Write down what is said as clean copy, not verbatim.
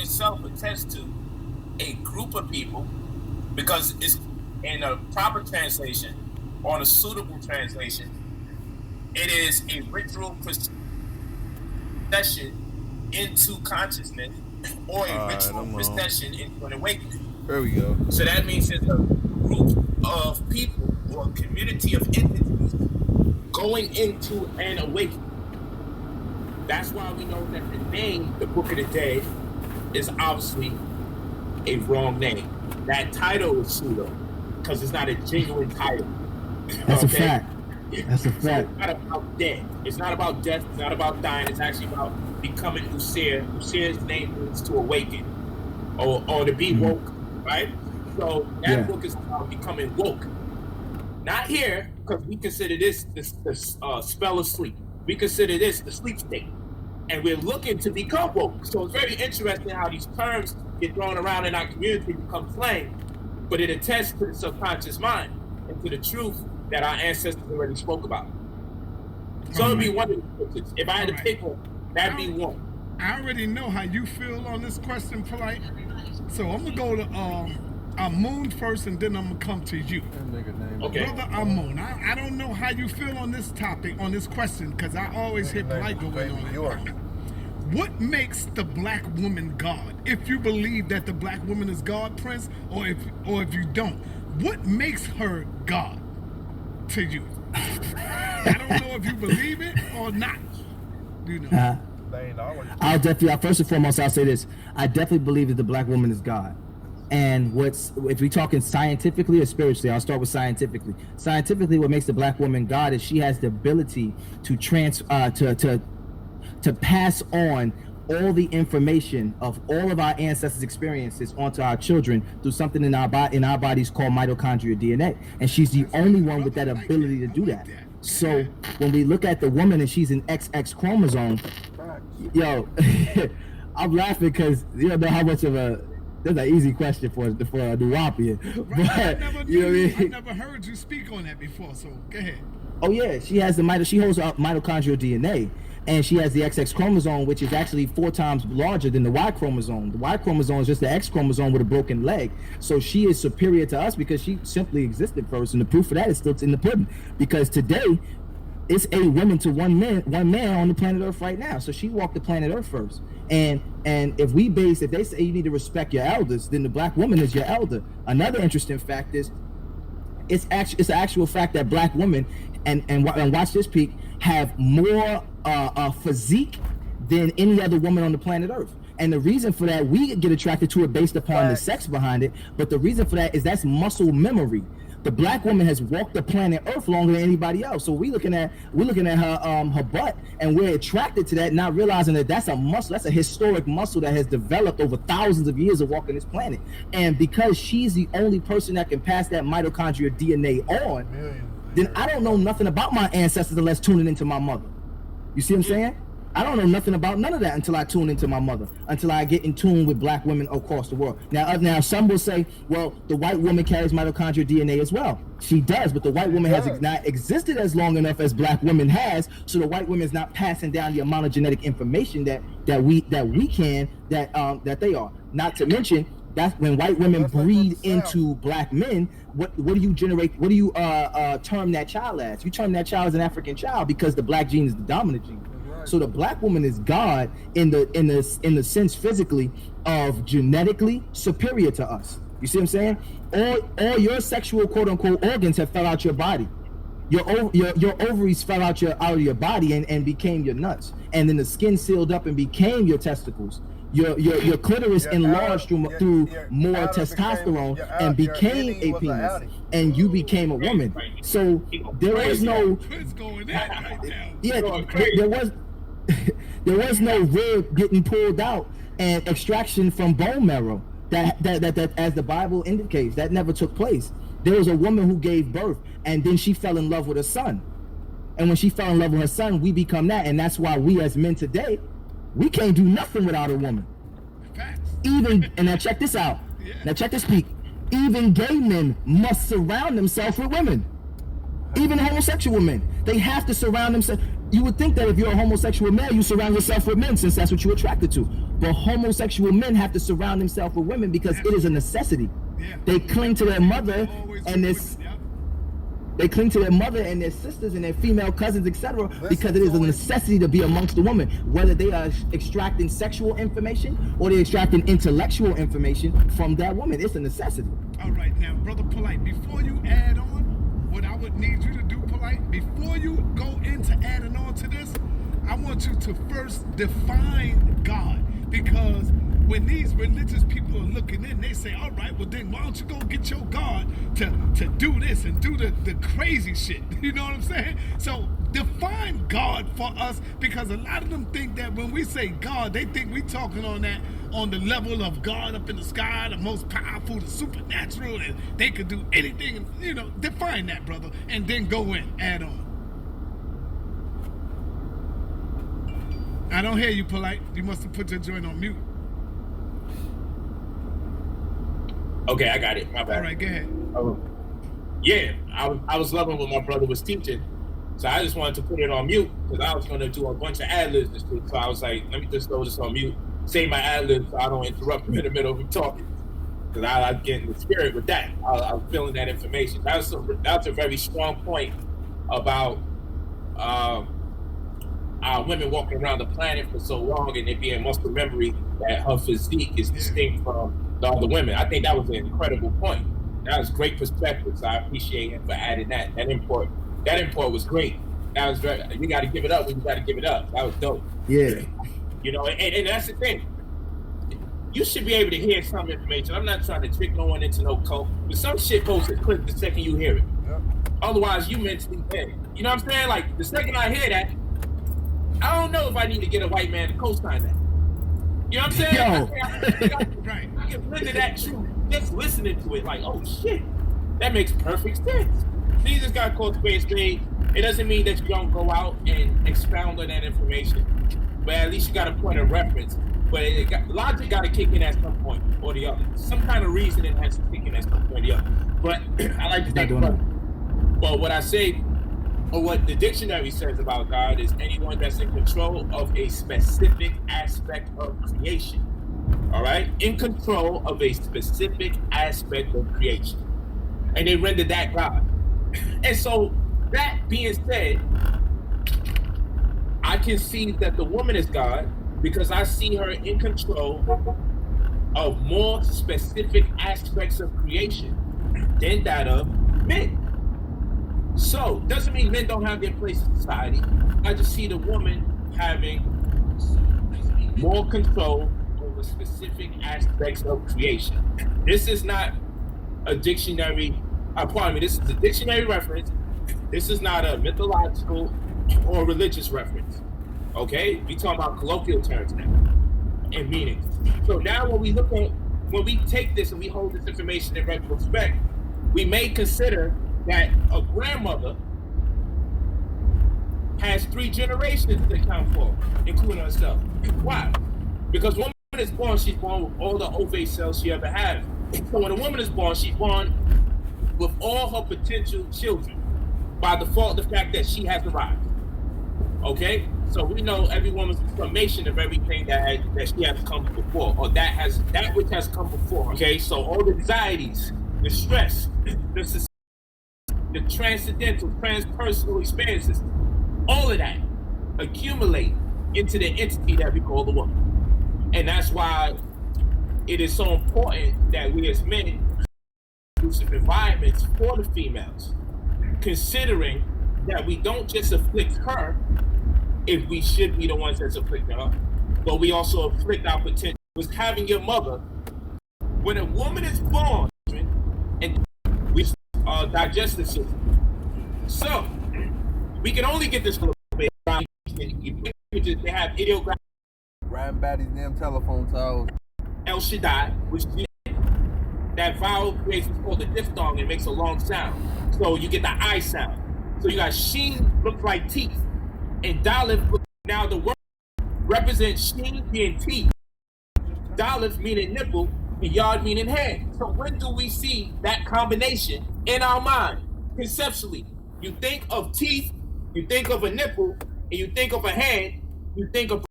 itself attests to a group of people, because it's in a proper translation, or in a suitable translation, it is a ritual procession into consciousness, or a ritual procession into an awakening. There we go. So that means it's a group of people or a community of entities going into an awakening. That's why we know that the name, the Book of the Day, is obviously a wrong name. That title is pseudo, because it's not a genuine title. That's a fact. That's a fact. So it's not about death. It's not about death. It's not about dying. It's actually about becoming Usir. Usir's name means to awaken, or to be woke, right? So that book is about becoming woke. Not here, because we consider this the spell of sleep. We consider this the sleep state. And we're looking to become woke. So it's very interesting how these terms get thrown around in our community and become slang, but it attests to the subconscious mind and to the truth that our ancestors already spoke about. So it'd be one of the scriptures. If I had to pick one, that'd be one. I already know how you feel on this question, Polite. So I'm gonna go to Amun first, and then I'm gonna come to you. Okay. Brother Amun, I don't know how you feel on this topic, on this question, because I always hear Polite going on it. What makes the black woman God? If you believe that the black woman is God, Prince, or if you don't, what makes her God to you? I don't know if you believe it or not. You know. I'll definitely, first and foremost, I'll say this. I definitely believe that the black woman is God. And if we're talking scientifically or spiritually, I'll start with scientifically. Scientifically, what makes the black woman God is she has the ability to pass on all the information of all of our ancestors' experiences onto our children through something in our bodies called mitochondrial DNA. And she's the only one with that ability to do that. So when we look at the woman and she's an XX chromosome, yo, I'm laughing because you don't know how much of that's an easy question for a Nuwaubian. Right, I never heard you speak on that before, so go ahead. Oh yeah, she holds mitochondrial DNA, and she has the XX chromosome, which is actually 4 times larger than the Y chromosome. The Y chromosome is just the X chromosome with a broken leg. So she is superior to us because she simply existed first, and the proof of that is still in the pudding. Because today, it's 8 women to one man on the planet Earth right now. So she walked the planet Earth first. And if they say you need to respect your elders, then the black woman is your elder. Another interesting fact is, it's an actual fact that black women and watch this peak have more physique than any other woman on the planet Earth. And the reason for that, we get attracted to it based upon the sex behind it. But the reason for that is that's muscle memory. The black woman has walked the planet Earth longer than anybody else. So we're looking at her butt, and we're attracted to that, not realizing that that's a muscle, that's a historic muscle that has developed over thousands of years of walking this planet. And because she's the only person that can pass that mitochondrial DNA on, then I don't know nothing about my ancestors unless tuning into my mother. You see what I'm saying? I don't know nothing about none of that until I tune into my mother, until I get in tune with black women across the world. Now some will say, well, the white woman carries mitochondrial DNA as well. She does, but the white woman has not existed as long enough as black women has, so the white woman is not passing down the amount of genetic information that they are. Not to mention, that's when white women breed into black men. What do you generate? What do you term that child as? You term that child as an African child because the black gene is the dominant gene. So the black woman is God in the sense physically of genetically superior to us. You see what I'm saying? All your sexual quote unquote organs have fell out your body. Your ovaries fell out of your body and became your nuts, and then the skin sealed up and became your testicles. Your clitoris enlarged through more testosterone and became a penis, and you became a woman. So there was no there was no rib getting pulled out and extraction from bone marrow. That as the Bible indicates, that never took place. There was a woman who gave birth, and then she fell in love with her son. And when she fell in love with her son, we become that. And that's why we as men today, we can't do nothing without a woman. And now check this out. Now check this peak. Even gay men must surround themselves with women. Even homosexual men, they have to surround themselves. You would think that if you're a homosexual male, you surround yourself with men since that's what you're attracted to. But homosexual men have to surround themselves with women because it is a necessity. Yeah. They cling to their mother Always and with this. women, yep. They cling to their mother and their sisters and their female cousins, etc., because it is a necessity to be amongst the woman, whether they are extracting sexual information or they're extracting intellectual information from that woman. It's a necessity. All right, now, Brother Polite, before you add on, what I would need you to do, Polite, before you go into adding on to this, I want you to first define God. Because when these religious people are looking in, they say, all right, well then why don't you go get your God to do this and do the crazy shit? You know what I'm saying? So define God for us, because a lot of them think that when we say God, they think we talking on the level of God up in the sky, the most powerful, the supernatural, and they could do anything. And, define that, brother, and then go in, add on. I don't hear you, Polite. You must have put your joint on mute. Okay, I got it. My bad. All right, go ahead. Yeah, I was loving what my brother was teaching, so I just wanted to put it on mute because I was going to do a bunch of ad-libs this week. So I was like, let me just throw this on mute, save my ad-libs so I don't interrupt him in the middle of him talking. Because I get in the spirit with that. I was feeling that information. That's a very strong point about women walking around the planet for so long and it being muscle memory that her physique is distinct from the other women. I think that was an incredible point. That was great perspective. So I appreciate him for adding that. That import was great. That was very. You got to give it up when you got to give it up. That was dope. Yeah. And that's the thing. You should be able to hear some information. I'm not trying to trick no one into no cult, but some shit goes to click the second you hear it. Yep. Otherwise, you mentally dead. You know what I'm saying? Like the second I hear that, I don't know if I need to get a white man to co-sign that. You know what I'm saying? I can render that truth just listening to it. Like, oh shit, that makes perfect sense. So you just got to call spade a spade. It doesn't mean that you don't go out and expound on that information, but at least you got a point of reference. But logic got to kick in at some point or the other. Some kind of reasoning has to kick in at some point or the other. But I like to think about it. But what I say, or what the dictionary says about God, is anyone that's in control of a specific aspect of creation. All right? In control of a specific aspect of creation. And they render that God. And so, that being said, I can see that the woman is God because I see her in control of more specific aspects of creation than that of men. So, doesn't mean men don't have their place in society. I just see the woman having more control over specific aspects of creation. This is not a dictionary, this is a dictionary reference. This is not a mythological or religious reference. Okay? We talking about colloquial terms now and meanings. So now when we take this and we hold this information in retrospect, we may consider that a grandmother has 3 generations to account for, including herself. Why? Because when a woman is born, she's born with all the ovate cells she ever had. So when a woman is born, she's born with all her potential children by default, the fact that she has arrived. Okay? So we know every woman's summation of everything that she has come before, or that which has come before. Okay? So all the anxieties, the stress, the transcendental, transpersonal experiences, all of that accumulate into the entity that we call the woman. And that's why it is so important that we as men conducive environments for the females, considering that we don't just afflict her if we should be the ones that's afflicting her, but we also afflict our potential. Was having your mother, when a woman is born, and we digestive system. So we can only get this from they have idiographic. Riding by these damn telephone towers. El Shaddai, which that vowel creates what's called a diphthong and makes a long sound. So you get the I sound. So you got Sheen looks like teeth, and Daleth looks, now the word represents Sheen being teeth, Daleth meaning nipple, and Yod meaning hand. So when do we see that combination in our mind? Conceptually, you think of teeth, you think of a nipple, and you think of a head, you think of